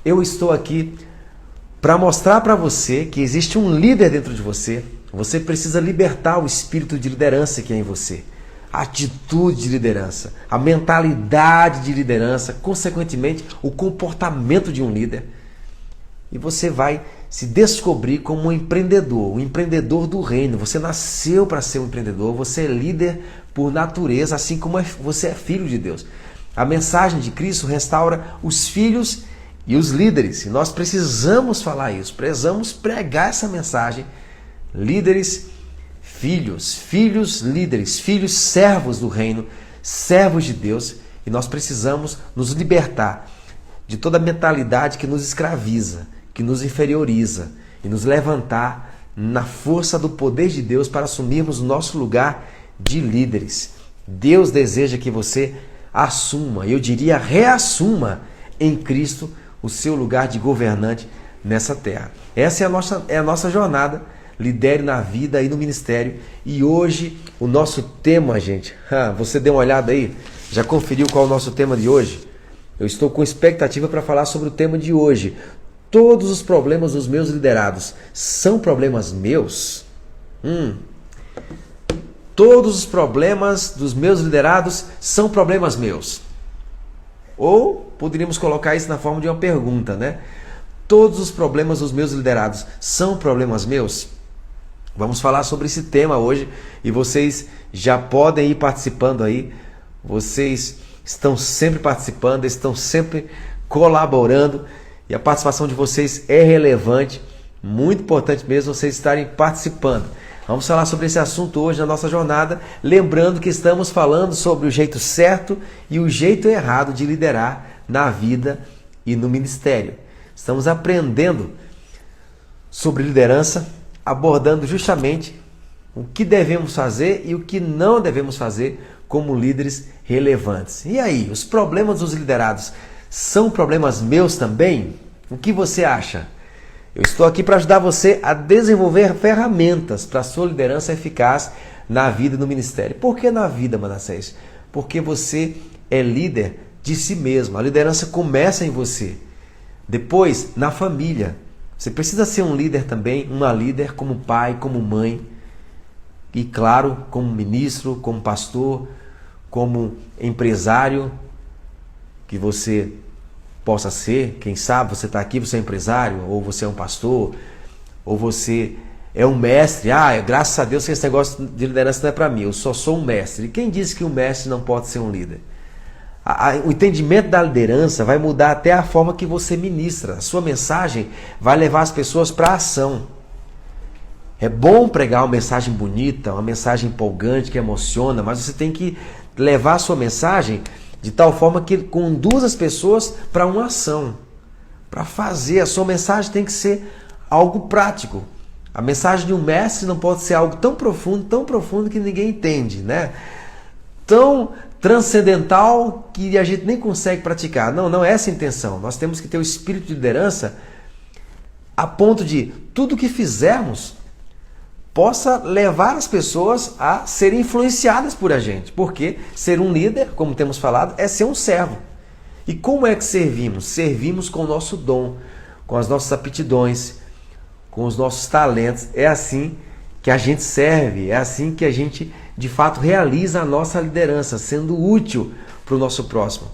eu estou aqui para mostrar para você que existe um líder dentro de você. Você precisa libertar o espírito de liderança que é em você. A atitude de liderança, a mentalidade de liderança, consequentemente, o comportamento de um líder. E você vai se descobrir como um empreendedor do reino. Você nasceu para ser um empreendedor, você é líder por natureza, assim como você é filho de Deus. A mensagem de Cristo restaura os filhos e os líderes. E nós precisamos falar isso, precisamos pregar essa mensagem. Líderes, filhos líderes, filhos servos do reino, servos de Deus. E nós precisamos nos libertar de toda a mentalidade que nos escraviza, que nos inferioriza e nos levantar na força do poder de Deus para assumirmos o nosso lugar de líderes. Deus deseja que você assuma, eu diria reassuma em Cristo o seu lugar de governante nessa terra. Essa é a nossa jornada, lidere na vida e no ministério. E hoje o nosso tema, gente, você deu uma olhada aí? Já conferiu qual é o nosso tema de hoje? Eu estou com expectativa para falar sobre o tema de hoje. Todos os problemas dos meus liderados são problemas meus? Todos os problemas dos meus liderados são problemas meus? Ou poderíamos colocar isso na forma de uma pergunta, né? Todos os problemas dos meus liderados são problemas meus? Vamos falar sobre esse tema hoje e vocês já podem ir participando aí. Vocês estão sempre participando, estão sempre colaborando. E a participação de vocês é relevante, muito importante mesmo vocês estarem participando. Vamos falar sobre esse assunto hoje na nossa jornada, lembrando que estamos falando sobre o jeito certo e o jeito errado de liderar na vida e no ministério. Estamos aprendendo sobre liderança, abordando justamente o que devemos fazer e o que não devemos fazer como líderes relevantes. E aí, os problemas dos liderados são problemas meus também? O que você acha? Eu estou aqui para ajudar você a desenvolver ferramentas para a sua liderança eficaz na vida e no ministério. Por que na vida, Manassés? Porque você é líder de si mesmo. A liderança começa em você. Depois, na família. Você precisa ser um líder também, uma líder como pai, como mãe. E claro, como ministro, como pastor, como empresário que você possa ser. Quem sabe você está aqui, você é empresário, ou você é um pastor, ou você é um mestre. Graças a Deus que esse negócio de liderança não é para mim, eu só sou um mestre. E quem disse que um mestre não pode ser um líder? O entendimento da liderança vai mudar até a forma que você ministra. A sua mensagem vai levar as pessoas para a ação. É bom pregar uma mensagem bonita, uma mensagem empolgante, que emociona, mas você tem que levar a sua mensagem de tal forma que ele conduz as pessoas para uma ação, para fazer. A sua mensagem tem que ser algo prático. A mensagem de um mestre não pode ser algo tão profundo que ninguém entende, né? Tão transcendental que a gente nem consegue praticar. Não é essa a intenção. Nós temos que ter o espírito de liderança a ponto de tudo que fizermos possa levar as pessoas a serem influenciadas por a gente. Porque ser um líder, como temos falado, é ser um servo. E como é que servimos? Servimos com o nosso dom, com as nossas aptidões, com os nossos talentos. É assim que a gente serve, é assim que a gente de fato realiza a nossa liderança, sendo útil para o nosso próximo,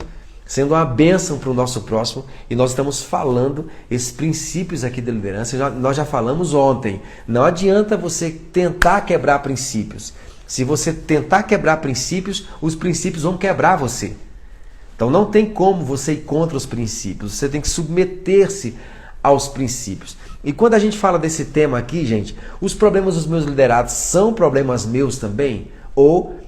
sendo uma bênção para o nosso próximo. E nós estamos falando esses princípios aqui da liderança, nós já falamos ontem. Não adianta você tentar quebrar princípios. Se você tentar quebrar princípios, os princípios vão quebrar você. Então não tem como você ir contra os princípios, você tem que submeter-se aos princípios. E quando a gente fala desse tema aqui, gente, os problemas dos meus liderados são problemas meus também? Ou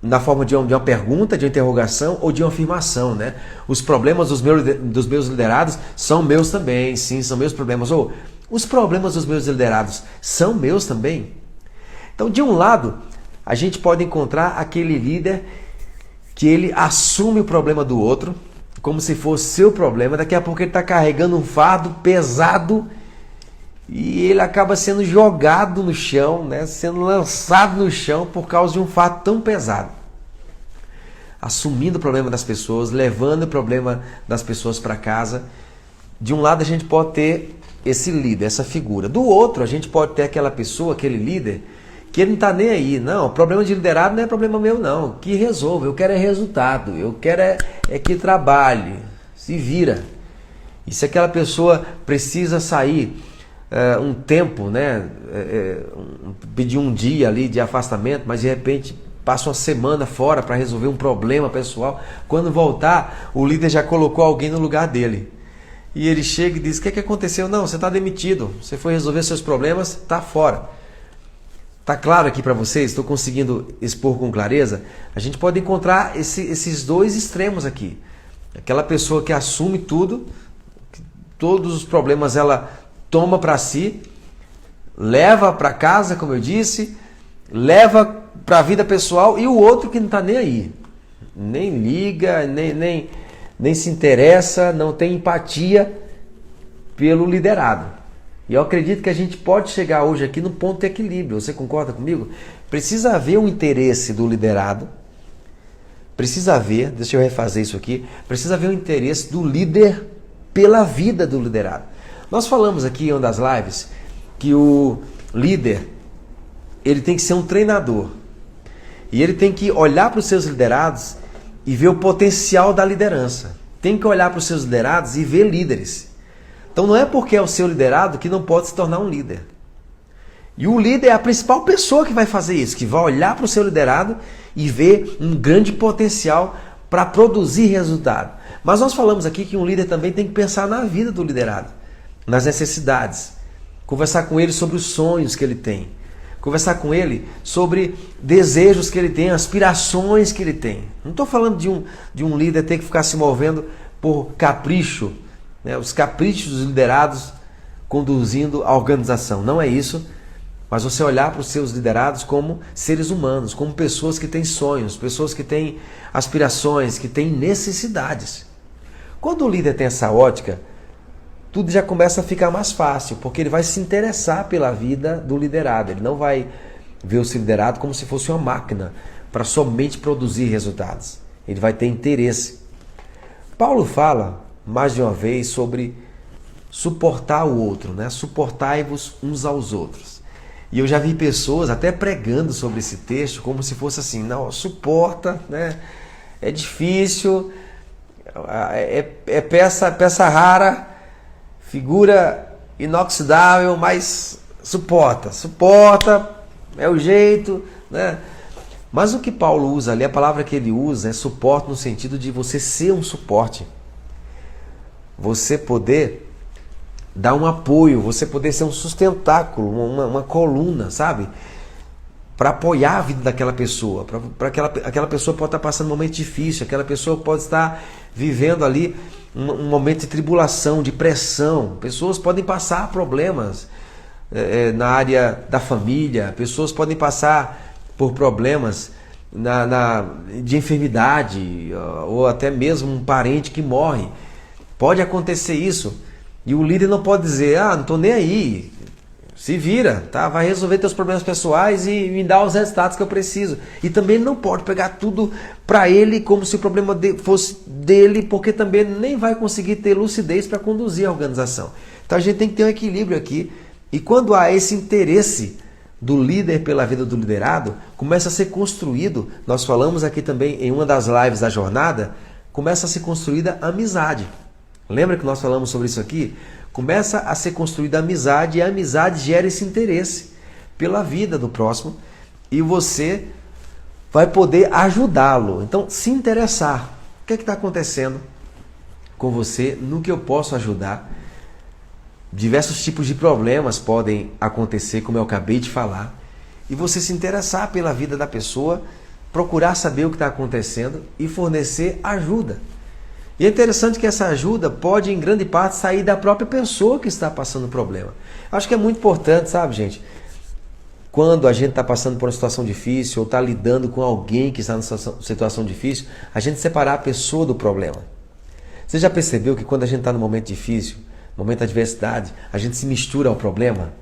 na forma de uma pergunta, de uma interrogação ou de uma afirmação, né? Os problemas dos meus liderados são meus também, sim, são meus problemas. Ou os problemas dos meus liderados são meus também? Então, de um lado, a gente pode encontrar aquele líder que ele assume o problema do outro, como se fosse seu problema. Daqui a pouco ele está carregando um fardo pesado e ele acaba sendo jogado no chão, né? Sendo lançado no chão por causa de um fardo tão pesado. assumindo o problema das pessoas, levando o problema das pessoas para casa. De um lado a gente pode ter esse líder, essa figura. Do outro a gente pode ter aquela pessoa, aquele líder, que ele não está nem aí. Não, o problema de liderado não é problema meu não, que resolva, eu quero é resultado, eu quero é que trabalhe, se vira. E se aquela pessoa precisa sair um tempo, né, pedir um dia ali de afastamento, mas de repente passa uma semana fora para resolver um problema pessoal, quando voltar o líder já colocou alguém no lugar dele. E ele chega e diz, o que aconteceu? Não, você está demitido, você foi resolver seus problemas, está fora. Está claro aqui para vocês? Estou conseguindo expor com clareza? A gente pode encontrar esses dois extremos aqui. Aquela pessoa que assume tudo, todos os problemas ela toma para si, leva para casa, como eu disse, leva para a vida pessoal, e o outro que não está nem aí. Nem liga, nem se interessa, não tem empatia pelo liderado. E eu acredito que a gente pode chegar hoje aqui no ponto de equilíbrio. Você concorda comigo? Precisa haver um interesse do liderado. Precisa haver, deixa eu refazer isso aqui, precisa haver um interesse do líder pela vida do liderado. Nós falamos aqui em uma das lives que o líder, ele tem que ser um treinador. E ele tem que olhar para os seus liderados e ver o potencial da liderança. Tem que olhar para os seus liderados e ver líderes. Então não é porque é o seu liderado que não pode se tornar um líder. E o líder é a principal pessoa que vai fazer isso, que vai olhar para o seu liderado e ver um grande potencial para produzir resultado. Mas nós falamos aqui que um líder também tem que pensar na vida do liderado, nas necessidades. Conversar com ele sobre os sonhos que ele tem. Conversar com ele sobre desejos que ele tem, aspirações que ele tem. Não estou falando de um líder ter que ficar se movendo por capricho, né? Os caprichos dos liderados conduzindo a organização. Não é isso, mas você olhar para os seus liderados como seres humanos, como pessoas que têm sonhos, pessoas que têm aspirações, que têm necessidades. Quando o líder tem essa ótica, tudo já começa a ficar mais fácil, porque ele vai se interessar pela vida do liderado. Ele não vai ver o seu liderado como se fosse uma máquina para somente produzir resultados. Ele vai ter interesse. Paulo fala mais de uma vez sobre suportar o outro, né? Suportai-vos uns aos outros. E eu já vi pessoas até pregando sobre esse texto como se fosse assim, não, suporta, né? É difícil, é peça rara, figura inoxidável, mas suporta, é o jeito, né? Mas o que Paulo usa ali, a palavra que ele usa é suporte no sentido de você ser um suporte. Você poder dar um apoio, você poder ser um sustentáculo, uma coluna, sabe? Para apoiar a vida daquela pessoa, para aquela pessoa pode estar passando um momento difícil, aquela pessoa pode estar vivendo ali um momento de tribulação, de pressão. Pessoas podem passar problemas na área da família, pessoas podem passar por problemas de enfermidade, ou até mesmo um parente que morre. Pode acontecer isso. E o líder não pode dizer, não estou nem aí, se vira, tá? Vai resolver teus problemas pessoais e me dá os resultados que eu preciso. E também não pode pegar tudo para ele como se o problema fosse dele, porque também nem vai conseguir ter lucidez para conduzir a organização. Então a gente tem que ter um equilíbrio aqui. E quando há esse interesse do líder pela vida do liderado, começa a ser construído, nós falamos aqui também em uma das lives da jornada, começa a ser construída amizade. Lembra que nós falamos sobre isso aqui? Começa a ser construída amizade, e a amizade gera esse interesse pela vida do próximo, e você vai poder ajudá-lo. Então, se interessar. O que está acontecendo com você? No que eu posso ajudar? Diversos tipos de problemas podem acontecer, como eu acabei de falar, e você se interessar pela vida da pessoa, procurar saber o que está acontecendo e fornecer ajuda. E é interessante que essa ajuda pode, em grande parte, sair da própria pessoa que está passando o problema. Acho que é muito importante, sabe, gente? Quando a gente está passando por uma situação difícil ou está lidando com alguém que está numa situação difícil, a gente separar a pessoa do problema. Você já percebeu que quando a gente está num momento difícil, no momento de adversidade, a gente se mistura ao problema?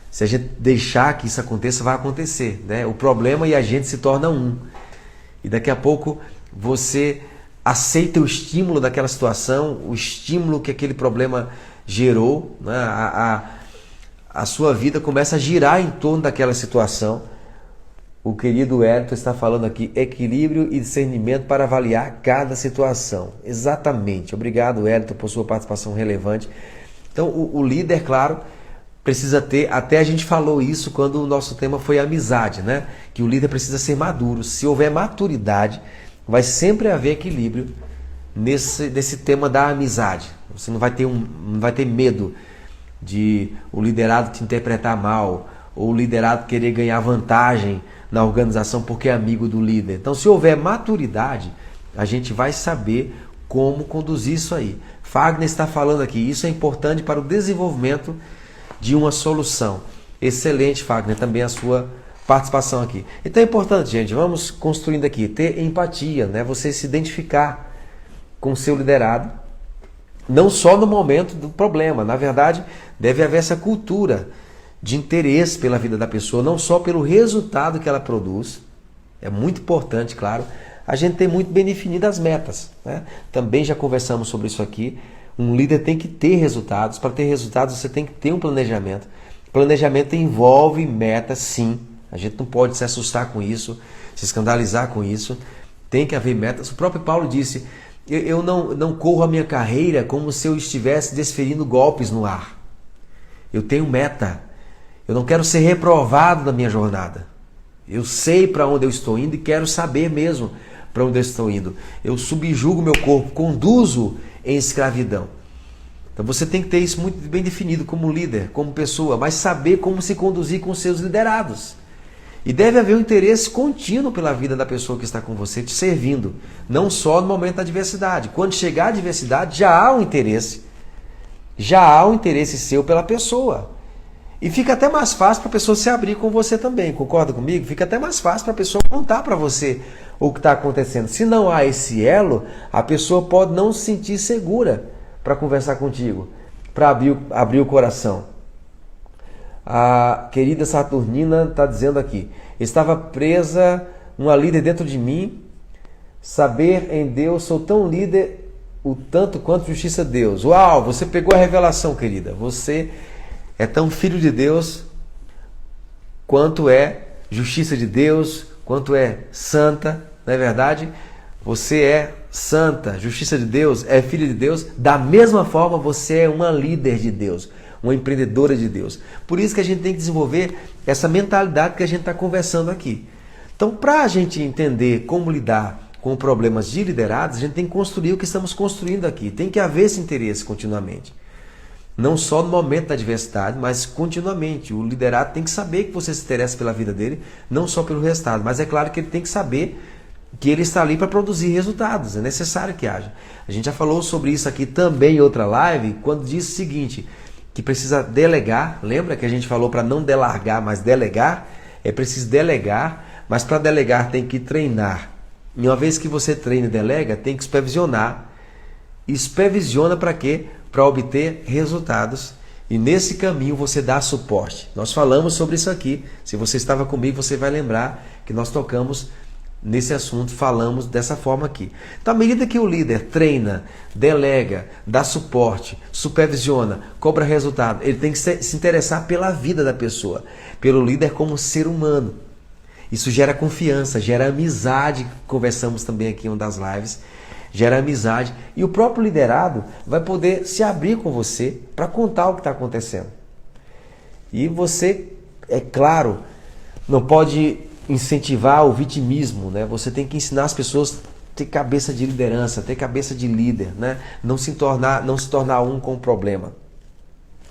Se a gente deixar que isso aconteça, vai acontecer, né? O problema e a gente se torna um. E daqui a pouco você aceita o estímulo daquela situação, o estímulo que aquele problema gerou, né? A sua vida começa a girar em torno daquela situação. O querido Hélito está falando aqui, equilíbrio e discernimento para avaliar cada situação. Exatamente. Obrigado, Hélito, por sua participação relevante. Então, o líder, claro, precisa ter, até a gente falou isso quando o nosso tema foi amizade, né? Que o líder precisa ser maduro. Se houver maturidade, vai sempre haver equilíbrio nesse tema da amizade. Você não vai ter medo de o liderado te interpretar mal, ou o liderado querer ganhar vantagem na organização porque é amigo do líder. Então, se houver maturidade, a gente vai saber como conduzir isso aí. Fagner está falando aqui, isso é importante para o desenvolvimento de uma solução. Excelente, Fagner, também a sua participação aqui. Então é importante, gente, vamos construindo aqui, ter empatia, né? Você se identificar com o seu liderado, não só no momento do problema. Na verdade, deve haver essa cultura de interesse pela vida da pessoa, não só pelo resultado que ela produz. É muito importante, claro, a gente tem muito bem definidas as metas, né? Também já conversamos sobre isso aqui. Um líder tem que ter resultados. Para ter resultados, você tem que ter um planejamento. Planejamento envolve metas, sim. A gente não pode se assustar com isso, se escandalizar com isso. Tem que haver metas. O próprio Paulo disse, eu não corro a minha carreira como se eu estivesse desferindo golpes no ar. Eu tenho meta. Eu não quero ser reprovado na minha jornada. Eu sei para onde eu estou indo e quero saber mesmo para onde eu estou indo. Eu subjugo meu corpo, conduzo em escravidão. Então você tem que ter isso muito bem definido como líder, como pessoa, mas saber como se conduzir com seus liderados. E deve haver um interesse contínuo pela vida da pessoa que está com você, te servindo. Não só no momento da adversidade. Quando chegar a adversidade, já há um interesse. Já há um interesse seu pela pessoa. E fica até mais fácil para a pessoa se abrir com você também. Concorda comigo? Fica até mais fácil para a pessoa contar para você o que está acontecendo. Se não há esse elo, a pessoa pode não se sentir segura para conversar contigo, para abrir o coração. A querida Saturnina está dizendo aqui, estava presa uma líder dentro de mim, saber em Deus, sou tão líder o tanto quanto justiça de Deus. Uau, você pegou a revelação, querida. Você é tão filho de Deus quanto é justiça de Deus, quanto é santa, não é verdade? Você é santa, justiça de Deus, é filho de Deus. Da mesma forma, você é uma líder de Deus, uma empreendedora de Deus. Por isso que a gente tem que desenvolver essa mentalidade que a gente está conversando aqui. Então, para a gente entender como lidar com problemas de liderados, a gente tem que construir o que estamos construindo aqui. Tem que haver esse interesse continuamente. Não só no momento da adversidade, mas continuamente. O liderado tem que saber que você se interessa pela vida dele, não só pelo resultado, mas é claro que ele tem que saber que ele está ali para produzir resultados. É necessário que haja. A gente já falou sobre isso aqui também em outra live, quando disse o seguinte, que precisa delegar. Lembra que a gente falou para não delargar, mas delegar? É preciso delegar, mas para delegar tem que treinar. E uma vez que você treina e delega, tem que supervisionar. E supervisiona para quê? Para obter resultados. E nesse caminho você dá suporte. Nós falamos sobre isso aqui. Se você estava comigo, você vai lembrar que nós tocamos nesse assunto, falamos dessa forma aqui. Então, à medida que o líder treina, delega, dá suporte, supervisiona, cobra resultado, ele tem que se interessar pela vida da pessoa, pelo líder como ser humano. Isso gera confiança, gera amizade, conversamos também aqui em uma das lives, gera amizade. E o próprio liderado vai poder se abrir com você para contar o que está acontecendo. E você, é claro, não pode incentivar o vitimismo, né? Você tem que ensinar as pessoas a ter cabeça de liderança, ter cabeça de líder, né? Não se tornar um com o problema,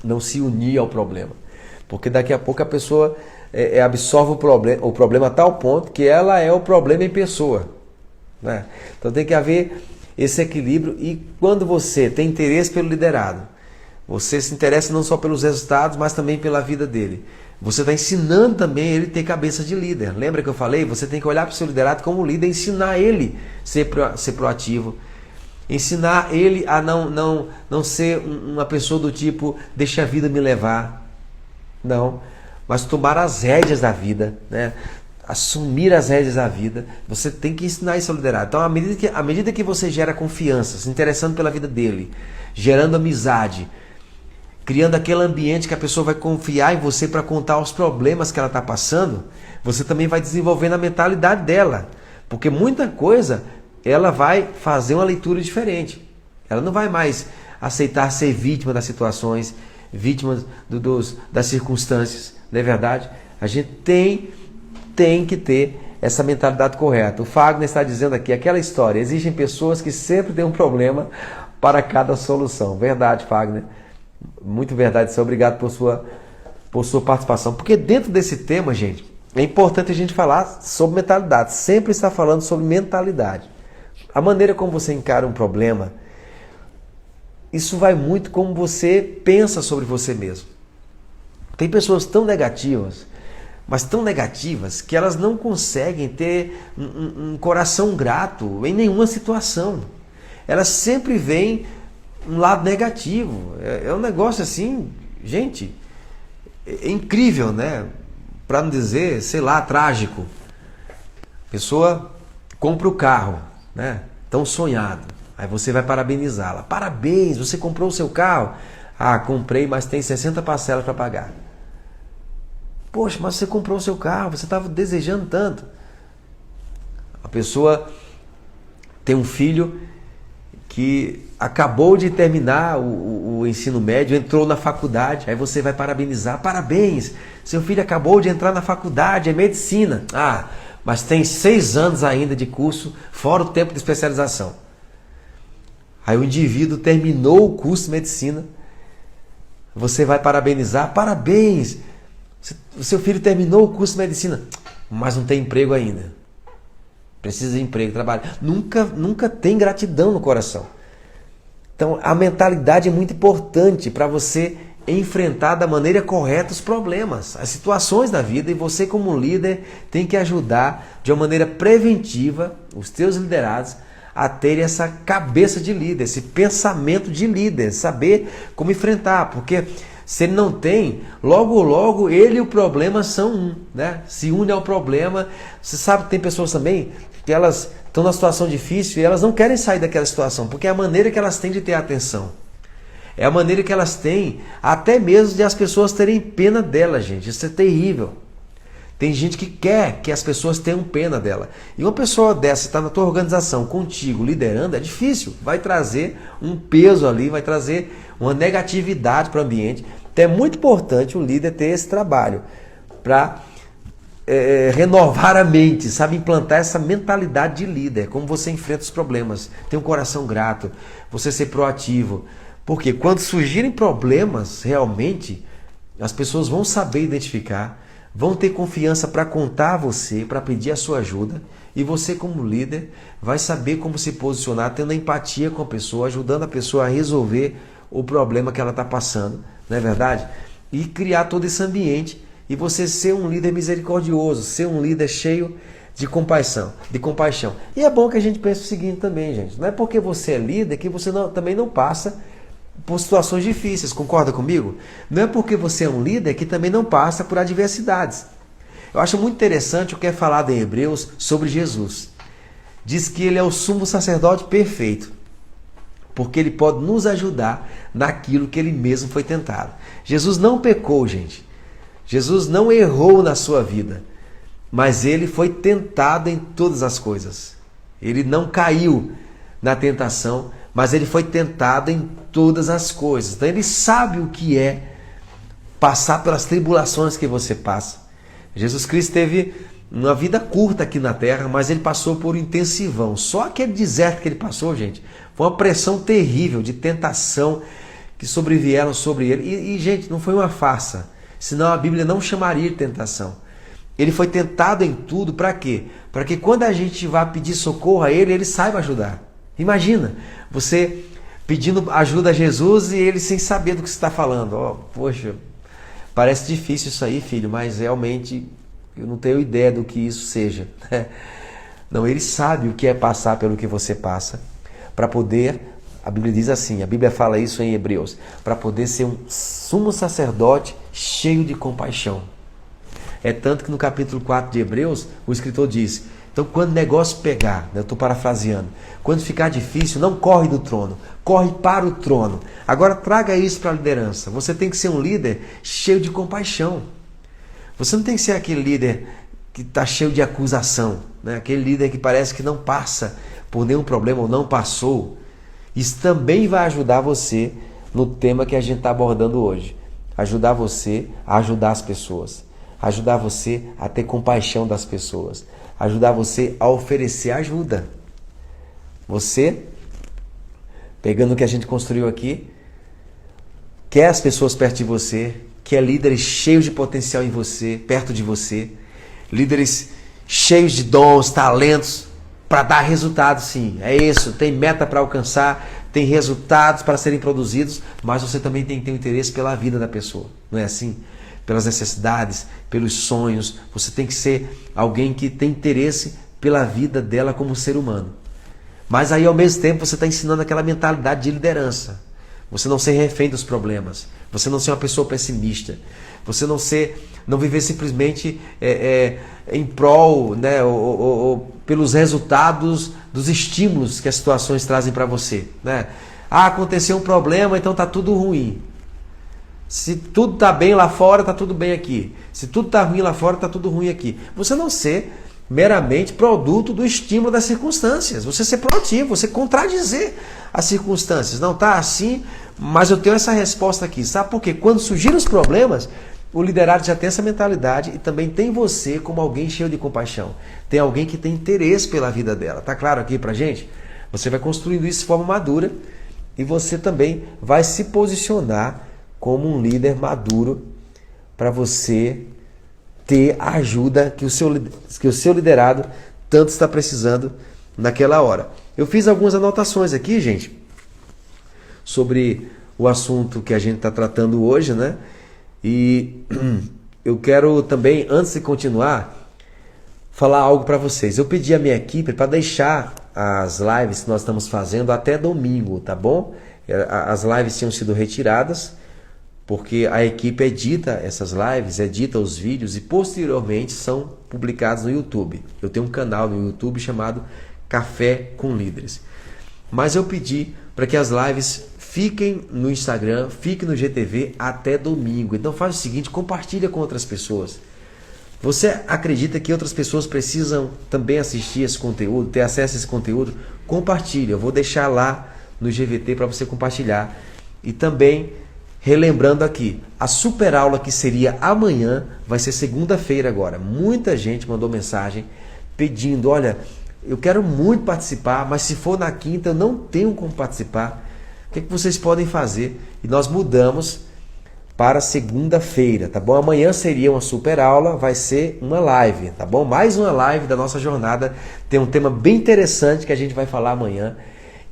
não se unir ao problema, porque daqui a pouco a pessoa absorve o problema a tal ponto que ela é o problema em pessoa, né? Então tem que haver esse equilíbrio. E quando você tem interesse pelo liderado, você se interessa não só pelos resultados, mas também pela vida dele. Você está ensinando também ele a ter cabeça de líder. Lembra que eu falei? Você tem que olhar para o seu liderado como líder, ensinar ele a ser proativo, ensinar ele a não ser uma pessoa do tipo, deixa a vida me levar. Não, mas tomar as rédeas da vida, né? assumir as rédeas da vida, você tem que ensinar isso ao liderado. Então, à medida que você gera confiança, se interessando pela vida dele, gerando amizade, criando aquele ambiente que a pessoa vai confiar em você para contar os problemas que ela está passando, você também vai desenvolvendo a mentalidade dela. Porque muita coisa ela vai fazer uma leitura diferente. Ela não vai mais aceitar ser vítima das situações, vítima das circunstâncias. Não é verdade? A gente tem que ter essa mentalidade correta. O Fagner está dizendo aqui, aquela história, existem pessoas que sempre têm um problema para cada solução. Verdade, Fagner. Muito verdade. Obrigado por sua participação. Porque dentro desse tema, gente, é importante a gente falar sobre mentalidade. Sempre está falando sobre mentalidade. A maneira como você encara um problema, isso vai muito como você pensa sobre você mesmo. Tem pessoas tão negativas, mas tão negativas, que elas não conseguem ter um coração grato em nenhuma situação. Elas sempre veem um lado negativo. É um negócio assim, gente, é incrível, né? Para não dizer, sei lá, trágico. A pessoa compra o carro, né? Tão sonhado. Aí você vai parabenizá-la. Parabéns, você comprou o seu carro? Ah, comprei, mas tem 60 parcelas para pagar. Poxa, mas você comprou o seu carro, você estava desejando tanto. A pessoa tem um filho que acabou de terminar o ensino médio, entrou na faculdade, aí você vai parabenizar. Parabéns, seu filho acabou de entrar na faculdade, é medicina. Ah, mas tem 6 anos ainda de curso, fora o tempo de especialização. Aí o indivíduo terminou o curso de medicina, você vai parabenizar. Parabéns, o seu filho terminou o curso de medicina, mas não tem emprego ainda. Precisa de emprego, trabalho. Nunca tem gratidão no coração. Então, a mentalidade é muito importante para você enfrentar da maneira correta os problemas, as situações da vida, e você, como líder, tem que ajudar de uma maneira preventiva os teus liderados a terem essa cabeça de líder, esse pensamento de líder, saber como enfrentar, porque se ele não tem, logo ele e o problema são um, né? Se une ao problema. Você sabe que tem pessoas também que elas estão numa situação difícil e elas não querem sair daquela situação, porque é a maneira que elas têm de ter atenção. É a maneira que elas têm até mesmo de as pessoas terem pena dela, gente. Isso é terrível. Tem gente que quer que as pessoas tenham pena dela. E uma pessoa dessa está na tua organização, contigo, liderando, é difícil. Vai trazer um peso ali, vai trazer uma negatividade para o ambiente. Então é muito importante o líder ter esse trabalho para renovar a mente, sabe? Implantar essa mentalidade de líder, como você enfrenta os problemas, ter um coração grato, você ser proativo. Porque quando surgirem problemas, realmente, as pessoas vão saber identificar, vão ter confiança para contar a você, para pedir a sua ajuda, e você, como líder, vai saber como se posicionar, tendo empatia com a pessoa, ajudando a pessoa a resolver o problema que ela está passando, não é verdade? E criar todo esse ambiente, e você ser um líder misericordioso, ser um líder cheio de compaixão. E é bom que a gente pense o seguinte também, gente, não é porque você é líder que você também não passa por situações difíceis, concorda comigo? Não é porque você é um líder que também não passa por adversidades. Eu acho muito interessante o que é falado em Hebreus sobre Jesus. Diz que ele é o sumo sacerdote perfeito, porque ele pode nos ajudar naquilo que ele mesmo foi tentado. Jesus não pecou, gente. Jesus não errou na sua vida, mas ele foi tentado em todas as coisas. Ele não caiu na tentação, mas ele foi tentado em todas as coisas. Então ele sabe o que é passar pelas tribulações que você passa. Jesus Cristo teve uma vida curta aqui na terra, mas ele passou por um intensivão. Só aquele deserto que ele passou, gente, foi uma pressão terrível de tentação que sobrevieram sobre ele. E gente, não foi uma farsa. Senão a Bíblia não chamaria de tentação. Ele foi tentado em tudo, para quê? Para que quando a gente vá pedir socorro a ele, ele saiba ajudar. Imagina, você pedindo ajuda a Jesus e ele sem saber do que você está falando. Oh, poxa, parece difícil isso aí, filho, mas realmente eu não tenho ideia do que isso seja. Não, ele sabe o que é passar pelo que você passa, para poder, a Bíblia diz assim, a Bíblia fala isso em Hebreus, para poder ser um sumo sacerdote cheio de compaixão. É tanto que no capítulo 4 de Hebreus, o escritor diz: então quando o negócio pegar, eu estou parafraseando, quando ficar difícil, não corre do trono, corre para o trono. Agora traga isso para a liderança. Você tem que ser um líder cheio de compaixão. Você não tem que ser aquele líder que está cheio de acusação, né? Aquele líder que parece que não passa por nenhum problema ou não passou. Isso também vai ajudar você no tema que a gente está abordando hoje. Ajudar você a ajudar as pessoas. Ajudar você a ter compaixão das pessoas. Ajudar você a oferecer ajuda. Você, pegando o que a gente construiu aqui, quer as pessoas perto de você, quer líderes cheios de potencial em você, perto de você, líderes cheios de dons, talentos, para dar resultados, sim. É isso, tem meta para alcançar, tem resultados para serem produzidos, mas você também tem que ter um interesse pela vida da pessoa, não é assim? Pelas necessidades, pelos sonhos. Você tem que ser alguém que tem interesse pela vida dela como ser humano. Mas aí, ao mesmo tempo, você está ensinando aquela mentalidade de liderança. Você não ser refém dos problemas. Você não ser uma pessoa pessimista. Você não viver simplesmente em prol, né, ou pelos resultados dos estímulos que as situações trazem para você, né? Ah, aconteceu um problema, então está tudo ruim. Se tudo está bem lá fora, está tudo bem aqui. Se tudo está ruim lá fora, está tudo ruim aqui. Você não ser meramente produto do estímulo das circunstâncias. Você ser proativo, você contradizer as circunstâncias. Não está assim, mas eu tenho essa resposta aqui. Sabe por quê? Quando surgirem os problemas, o liderado já tem essa mentalidade e também tem você como alguém cheio de compaixão. Tem alguém que tem interesse pela vida dela. Tá claro aqui pra gente? Você vai construindo isso de forma madura e você também vai se posicionar como um líder maduro para você ter a ajuda que o seu liderado tanto está precisando naquela hora. Eu fiz algumas anotações aqui, gente, sobre o assunto que a gente está tratando hoje, né? E eu quero também, antes de continuar, falar algo para vocês. Eu pedi à minha equipe para deixar as lives que nós estamos fazendo até domingo, tá bom? As lives tinham sido retiradas, porque a equipe edita essas lives, edita os vídeos e posteriormente são publicados no YouTube. Eu tenho um canal no YouTube chamado Café com Líderes. Mas eu pedi para que as lives fiquem no Instagram, fiquem no GTV até domingo. Então faz o seguinte, compartilha com outras pessoas. Você acredita que outras pessoas precisam também assistir esse conteúdo, ter acesso a esse conteúdo? Compartilha, eu vou deixar lá no GVT para você compartilhar. E também, relembrando aqui, a super aula que seria amanhã, vai ser segunda-feira agora. Muita gente mandou mensagem pedindo, olha, eu quero muito participar, mas se for na quinta eu não tenho como participar. O que vocês podem fazer? E nós mudamos para segunda-feira, tá bom? Amanhã seria uma super aula, vai ser uma live, tá bom? Mais uma live da nossa jornada. Tem um tema bem interessante que a gente vai falar amanhã.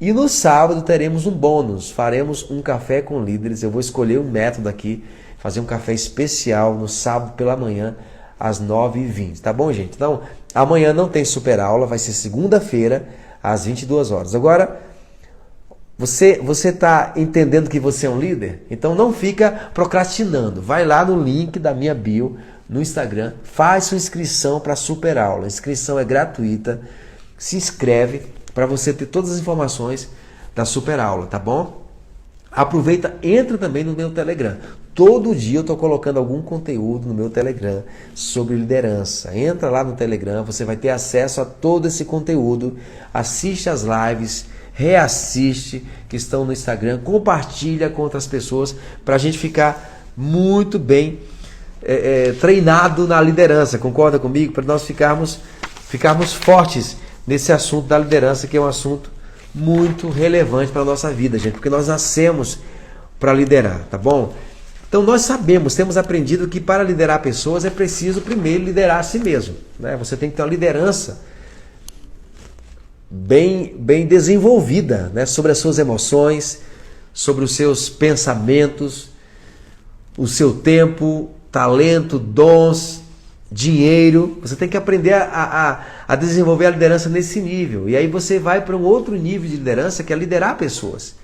E no sábado teremos um bônus, faremos um café com líderes. Eu vou escolher um método aqui, fazer um café especial no sábado pela manhã, às 9h20, tá bom, gente? Então, amanhã não tem super aula, vai ser segunda-feira, às 22 horas. Agora, você está entendendo que você é um líder? Então não fica procrastinando. Vai lá no link da minha bio no Instagram, faz sua inscrição para a super aula. A inscrição é gratuita. Se inscreve para você ter todas as informações da super aula, tá bom? Aproveita, entra também no meu Telegram. Todo dia eu estou colocando algum conteúdo no meu Telegram sobre liderança. Entra lá no Telegram, você vai ter acesso a todo esse conteúdo. Assiste as lives, reassiste, que estão no Instagram, compartilha com outras pessoas para a gente ficar muito bem treinado na liderança, concorda comigo? Para nós ficarmos fortes nesse assunto da liderança, que é um assunto muito relevante para a nossa vida, gente, porque nós nascemos para liderar, tá bom? Então nós sabemos, temos aprendido que para liderar pessoas é preciso primeiro liderar a si mesmo, né? Você tem que ter uma liderança bem desenvolvida, né? Sobre as suas emoções, sobre os seus pensamentos, o seu tempo, talento, dons, dinheiro. Você tem que aprender a desenvolver a liderança nesse nível. E aí você vai para um outro nível de liderança, que é liderar pessoas.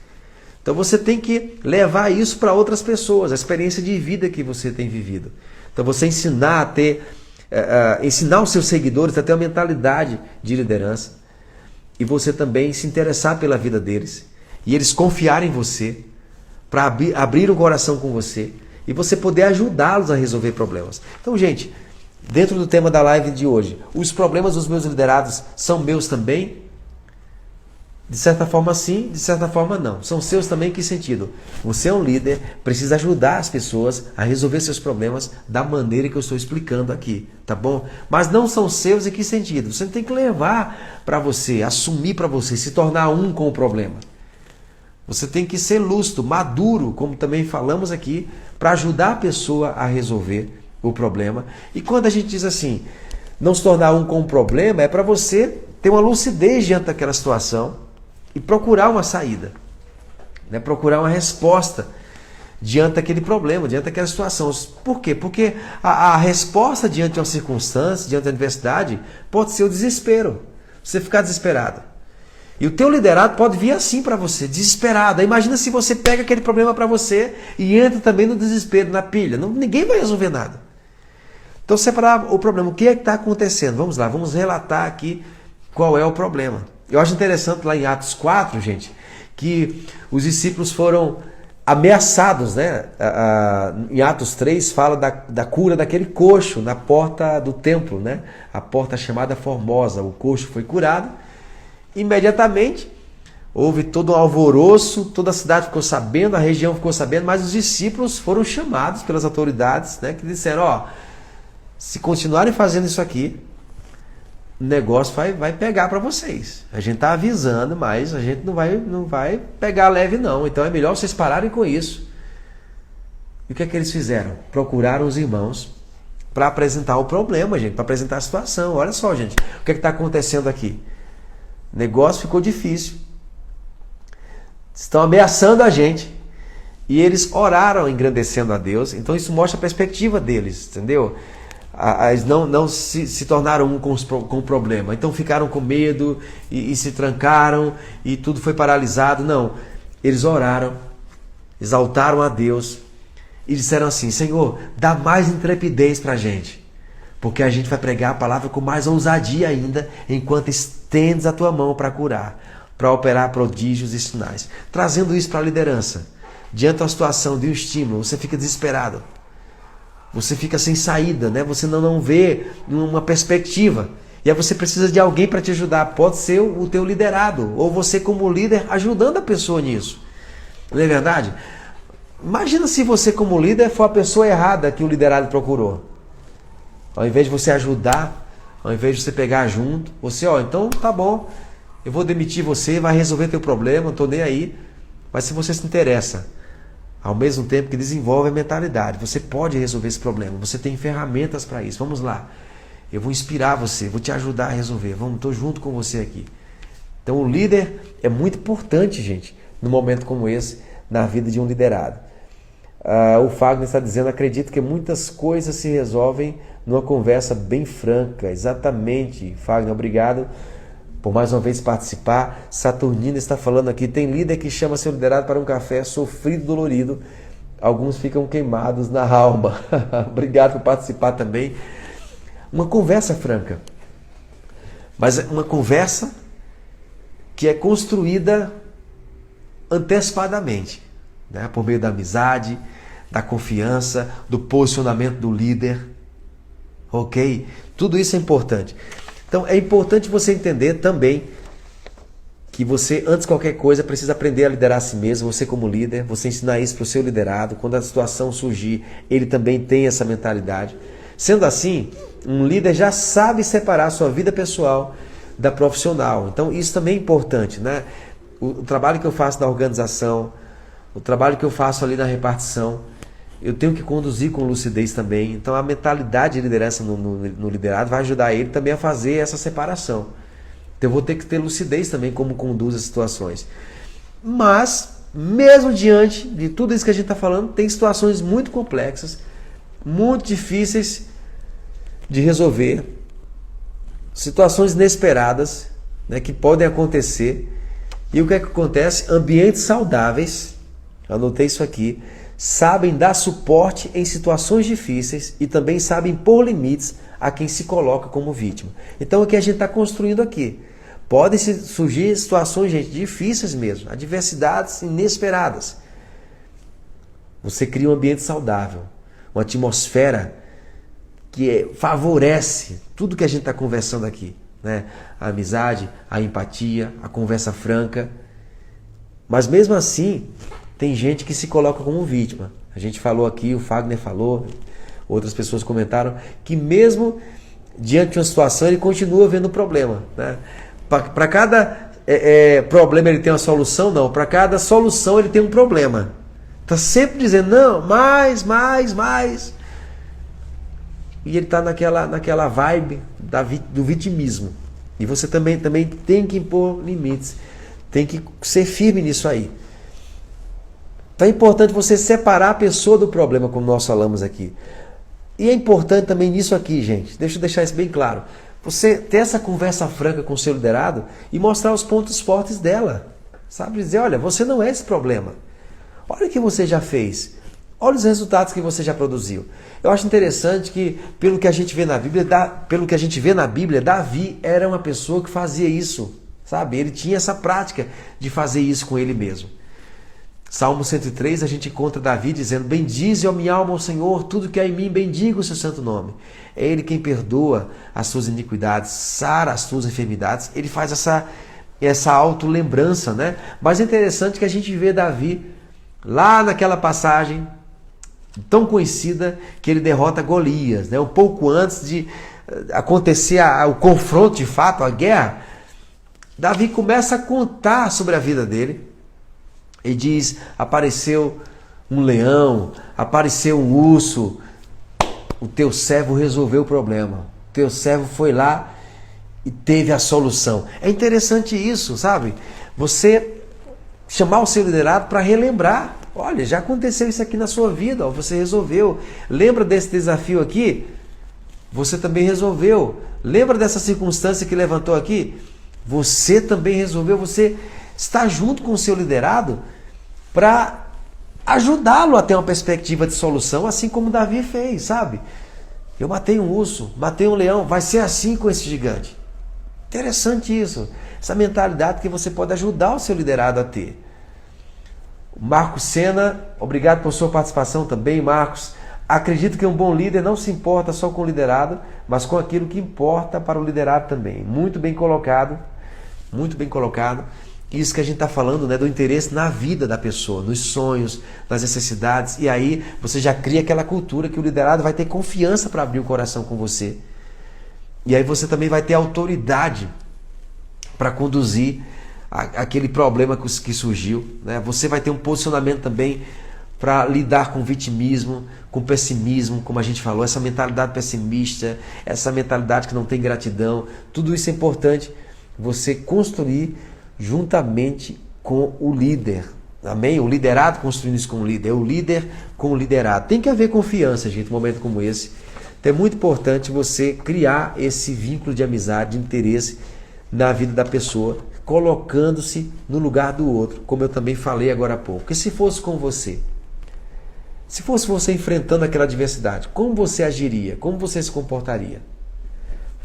Então você tem que levar isso para outras pessoas, a experiência de vida que você tem vivido. Então você ensinar a ter, ensinar os seus seguidores a ter uma mentalidade de liderança e você também se interessar pela vida deles e eles confiarem em você para abrir o coração com você e você poder ajudá-los a resolver problemas. Então, gente, dentro do tema da live de hoje, os problemas dos meus liderados são meus também? De certa forma sim, de certa forma não. São seus também em que sentido? Você é um líder, precisa ajudar as pessoas a resolver seus problemas da maneira que eu estou explicando aqui, tá bom? Mas não são seus em que sentido? Você tem que levar para você, assumir para você, se tornar um com o problema. Você tem que ser lúcido, maduro, como também falamos aqui, para ajudar a pessoa a resolver o problema. E quando a gente diz assim, não se tornar um com o problema, é para você ter uma lucidez diante daquela situação e procurar uma saída, né? Procurar uma resposta diante daquele problema, diante daquela situação. Por quê? Porque a resposta diante de uma circunstância, diante da adversidade, pode ser o desespero. Você ficar desesperado. E o teu liderado pode vir assim para você, desesperado. Imagina se você pega aquele problema para você e entra também no desespero, na pilha. Ninguém vai resolver nada. Então, separar o problema. O que é que está acontecendo? Vamos lá, vamos relatar aqui qual é o problema. Eu acho interessante lá em Atos 4, gente, que os discípulos foram ameaçados, né? Em Atos 3 fala da cura daquele coxo na porta do templo, né? A porta chamada Formosa. O coxo foi curado. Imediatamente houve todo um alvoroço, toda a cidade ficou sabendo, a região ficou sabendo, mas os discípulos foram chamados pelas autoridades, né, que disseram, se continuarem fazendo isso aqui, o negócio vai pegar para vocês. A gente está avisando, mas a gente não vai pegar leve não, então é melhor vocês pararem com isso. E o que é que eles fizeram? Procuraram os irmãos para apresentar o problema, gente, para apresentar a situação. Olha só, gente, o que é que está acontecendo aqui? O negócio ficou difícil. Estão ameaçando a gente. E eles oraram engrandecendo a Deus. Então isso mostra a perspectiva deles, entendeu? Eles não se tornaram um com o problema. Então ficaram com medo e se trancaram e tudo foi paralisado. Não. Eles oraram, exaltaram a Deus e disseram assim, Senhor, dá mais intrepidez para a gente. Porque a gente vai pregar a palavra com mais ousadia ainda, enquanto estendes a tua mão para curar, para operar prodígios e sinais. Trazendo isso para a liderança. Diante da situação de um estímulo, você fica desesperado. Você fica sem saída, né? Você não vê uma perspectiva. E aí você precisa de alguém para te ajudar. Pode ser o teu liderado, ou você como líder ajudando a pessoa nisso. Não é verdade? Imagina se você como líder for a pessoa errada que o liderado procurou. Ao invés de você ajudar, ao invés de você pegar junto, você, então tá bom, eu vou demitir você, vai resolver teu problema, não estou nem aí. Mas se você se interessa, ao mesmo tempo que desenvolve a mentalidade, você pode resolver esse problema, você tem ferramentas para isso. Vamos lá, eu vou inspirar você, vou te ajudar a resolver, estou junto com você aqui. Então o líder é muito importante, gente, num momento como esse, na vida de um liderado. O Fagner está dizendo, acredito que muitas coisas se resolvem numa conversa bem franca. Exatamente, Fagner, obrigado por mais uma vez participar. Saturnina está falando aqui, tem líder que chama seu liderado para um café sofrido, dolorido. Alguns ficam queimados na alma. Obrigado por participar também. Uma conversa franca, mas uma conversa que é construída antecipadamente, né? Por meio da amizade, da confiança, do posicionamento do líder. Ok? Tudo isso é importante. Então é importante você entender também que você, antes de qualquer coisa, precisa aprender a liderar a si mesmo, você como líder, você ensinar isso para o seu liderado. Quando a situação surgir, ele também tem essa mentalidade. Sendo assim, um líder já sabe separar a sua vida pessoal da profissional. Então isso também é importante, né? O trabalho que eu faço na organização, o trabalho que eu faço ali na repartição, eu tenho que conduzir com lucidez também. Então a mentalidade de liderança no liderado vai ajudar ele também a fazer essa separação. Então eu vou ter que ter lucidez também como conduz as situações. Mas, mesmo diante de tudo isso que a gente está falando, tem situações muito complexas, muito difíceis de resolver, situações inesperadas, né, que podem acontecer. E o que é que acontece? Ambientes saudáveis, Anotei isso aqui. Sabem dar suporte em situações difíceis e também sabem pôr limites a quem se coloca como vítima. Então o que a gente está construindo aqui? Podem surgir situações, gente, difíceis mesmo, adversidades inesperadas. Você cria um ambiente saudável, uma atmosfera que favorece tudo que a gente está conversando aqui, né? A amizade, a empatia, a conversa franca. Mas mesmo assim, tem gente que se coloca como vítima. A gente falou aqui, o Fagner falou, outras pessoas comentaram, que mesmo diante de uma situação ele continua vendo o problema, né? Para cada problema ele tem uma solução? Não. Para cada solução ele tem um problema. Está sempre dizendo, não, mais. E ele está naquela vibe do vitimismo. E você também tem que impor limites. Tem que ser firme nisso aí. Então é importante você separar a pessoa do problema, como nós falamos aqui. E é importante também nisso aqui, gente. Deixa eu deixar isso bem claro. Você ter essa conversa franca com o seu liderado e mostrar os pontos fortes dela. Sabe? Dizer, olha, você não é esse problema. Olha o que você já fez. Olha os resultados que você já produziu. Eu acho interessante que, pelo que a gente vê na Bíblia, Davi era uma pessoa que fazia isso. Sabe? Ele tinha essa prática de fazer isso com ele mesmo. Salmo 103, a gente encontra Davi dizendo, bendize, ó minha alma, ao Senhor, tudo que há em mim, bendiga o seu santo nome. É Ele quem perdoa as suas iniquidades, sara as suas enfermidades. Ele faz essa autolembrança, né? Mas é interessante que a gente vê Davi lá naquela passagem tão conhecida que ele derrota Golias, né? Um pouco antes de acontecer o confronto de fato, a guerra, Davi começa a contar sobre a vida dele. E diz, apareceu um leão, apareceu um urso, o teu servo resolveu o problema. O teu servo foi lá e teve a solução. É interessante isso, sabe? Você chamar o seu liderado para relembrar. Olha, já aconteceu isso aqui na sua vida, ó, você resolveu. Lembra desse desafio aqui? Você também resolveu. Lembra dessa circunstância que levantou aqui? Você também resolveu. Você está junto com o seu liderado para ajudá-lo a ter uma perspectiva de solução, assim como Davi fez, sabe? Eu matei um urso, matei um leão, vai ser assim com esse gigante. Interessante isso, essa mentalidade que você pode ajudar o seu liderado a ter. Marcos Sena, obrigado por sua participação também, Marcos. Acredito que um bom líder não se importa só com o liderado, mas com aquilo que importa para o liderado também. Muito bem colocado, muito bem colocado. Isso que a gente está falando, né, do interesse na vida da pessoa, nos sonhos, nas necessidades. E aí você já cria aquela cultura que o liderado vai ter confiança para abrir o coração com você. E aí você também vai ter autoridade para conduzir aquele problema que surgiu, né? Você vai ter um posicionamento também para lidar com vitimismo, com pessimismo, como a gente falou, essa mentalidade pessimista, essa mentalidade que não tem gratidão. Tudo isso é importante você construir juntamente com o líder. Amém? O liderado construindo isso com o líder. É o líder com o liderado. Tem que haver confiança, gente, num momento como esse. Então é muito importante você criar esse vínculo de amizade, de interesse na vida da pessoa, colocando-se no lugar do outro, como eu também falei agora há pouco. Porque se fosse com você, se fosse você enfrentando aquela adversidade, como você agiria? Como você se comportaria?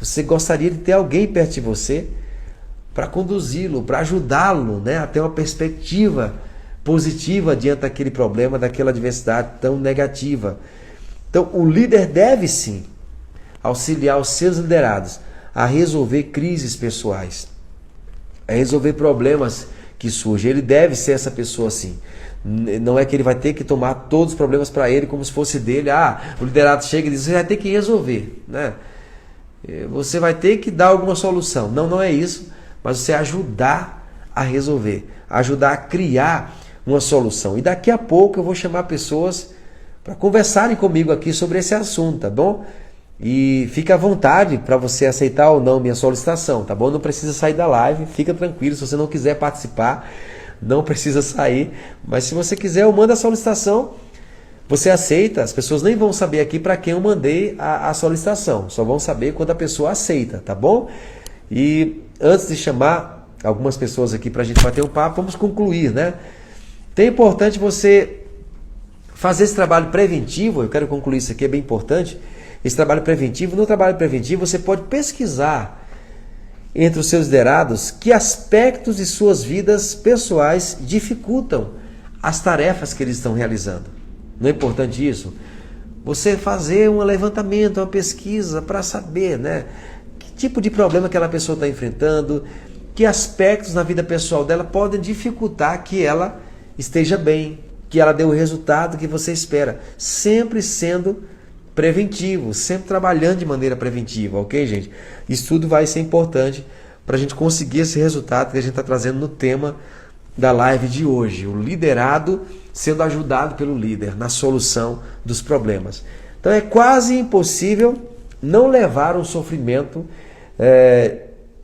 Você gostaria de ter alguém perto de você para conduzi-lo, para ajudá-lo, né, a ter uma perspectiva positiva diante daquele problema, daquela adversidade tão negativa. Então, o líder deve sim auxiliar os seus liderados a resolver crises pessoais, a resolver problemas que surgem. Ele deve ser essa pessoa assim. Não é que ele vai ter que tomar todos os problemas para ele como se fosse dele. O liderado chega e diz, você vai ter que resolver, né? Você vai ter que dar alguma solução. Não é isso. Mas você ajudar a resolver, ajudar a criar uma solução. E daqui a pouco eu vou chamar pessoas para conversarem comigo aqui sobre esse assunto, tá bom? E fica à vontade para você aceitar ou não minha solicitação, tá bom? Não precisa sair da live, fica tranquilo. Se você não quiser participar, não precisa sair. Mas se você quiser, eu mando a solicitação, você aceita. As pessoas nem vão saber aqui para quem eu mandei a solicitação, só vão saber quando a pessoa aceita, tá bom? E antes de chamar algumas pessoas aqui para a gente bater um papo, vamos concluir, né? Então é importante você fazer esse trabalho preventivo. Eu quero concluir isso aqui, é bem importante. Esse trabalho preventivo, no trabalho preventivo você pode pesquisar entre os seus liderados que aspectos de suas vidas pessoais dificultam as tarefas que eles estão realizando. Não é importante isso? Você fazer um levantamento, uma pesquisa para saber, né, que tipo de problema aquela pessoa está enfrentando, que aspectos na vida pessoal dela podem dificultar que ela esteja bem, que ela dê o resultado que você espera. Sempre sendo preventivo, sempre trabalhando de maneira preventiva, ok, gente? Isso tudo vai ser importante para a gente conseguir esse resultado que a gente está trazendo no tema da live de hoje. O liderado sendo ajudado pelo líder na solução dos problemas. Então é quase impossível não levar um sofrimento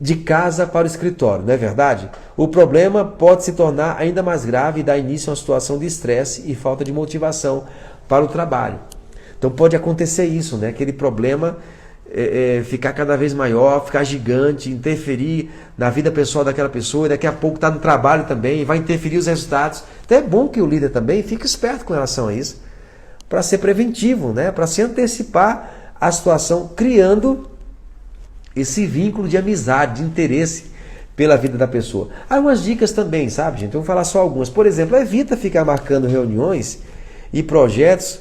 de casa para o escritório, não é verdade? O problema pode se tornar ainda mais grave e dar início a uma situação de estresse e falta de motivação para o trabalho. Então pode acontecer isso, né? Aquele problema ficar cada vez maior, ficar gigante, interferir na vida pessoal daquela pessoa, e daqui a pouco está no trabalho também, vai interferir os resultados. Então é bom que o líder também fique esperto com relação a isso, para ser preventivo, né? Para se antecipar a situação, criando esse vínculo de amizade, de interesse pela vida da pessoa. Há umas dicas também, sabe, gente? Eu vou falar só algumas. Por exemplo, evita ficar marcando reuniões e projetos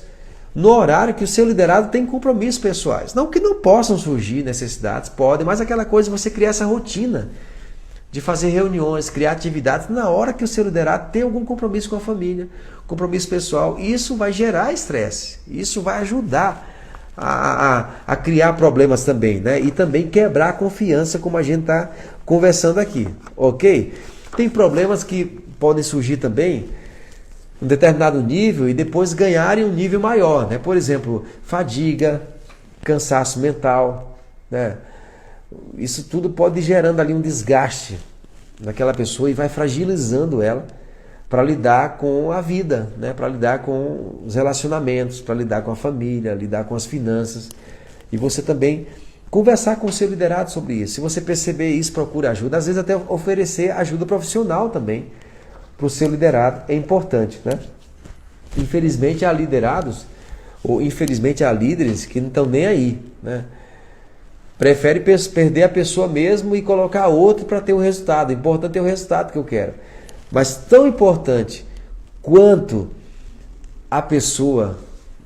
no horário que o seu liderado tem compromissos pessoais. Não que não possam surgir necessidades, podem, mas aquela coisa de você criar essa rotina de fazer reuniões, criar atividades na hora que o seu liderado tem algum compromisso com a família, compromisso pessoal. Isso vai gerar estresse, isso vai ajudar a criar problemas também, né? E também quebrar a confiança, como a gente está conversando aqui, ok? Tem problemas que podem surgir também um determinado nível e depois ganharem um nível maior, né? Por exemplo, fadiga, cansaço mental, né? Isso tudo pode ir gerando ali um desgaste naquela pessoa e vai fragilizando ela para lidar com a vida, né? Para lidar com os relacionamentos, para lidar com a família, lidar com as finanças. E você também conversar com o seu liderado sobre isso. Se você perceber isso, procure ajuda. Às vezes até oferecer ajuda profissional também para o seu liderado é importante, né? Infelizmente há liderados, ou infelizmente há líderes que não estão nem aí, né? Prefere perder a pessoa mesmo e colocar outro para ter o resultado. O importante é o resultado que eu quero. Mas tão importante quanto a pessoa,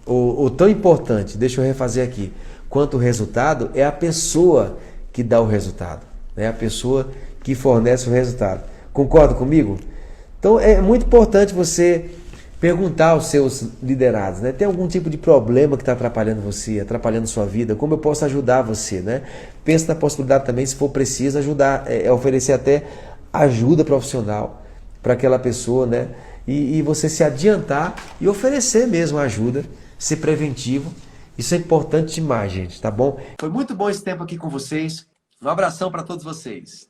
ou tão importante, deixa eu refazer aqui, quanto o resultado, é a pessoa que dá o resultado, né? A pessoa que fornece o resultado. Concorda comigo? Então é muito importante você perguntar aos seus liderados, né? Tem algum tipo de problema que está atrapalhando você, atrapalhando sua vida? Como eu posso ajudar você, né? Pense na possibilidade também, se for preciso, ajudar, oferecer até ajuda profissional para aquela pessoa, né? E você se adiantar e oferecer mesmo ajuda, ser preventivo. Isso é importante demais, gente, tá bom? Foi muito bom esse tempo aqui com vocês. Um abração para todos vocês.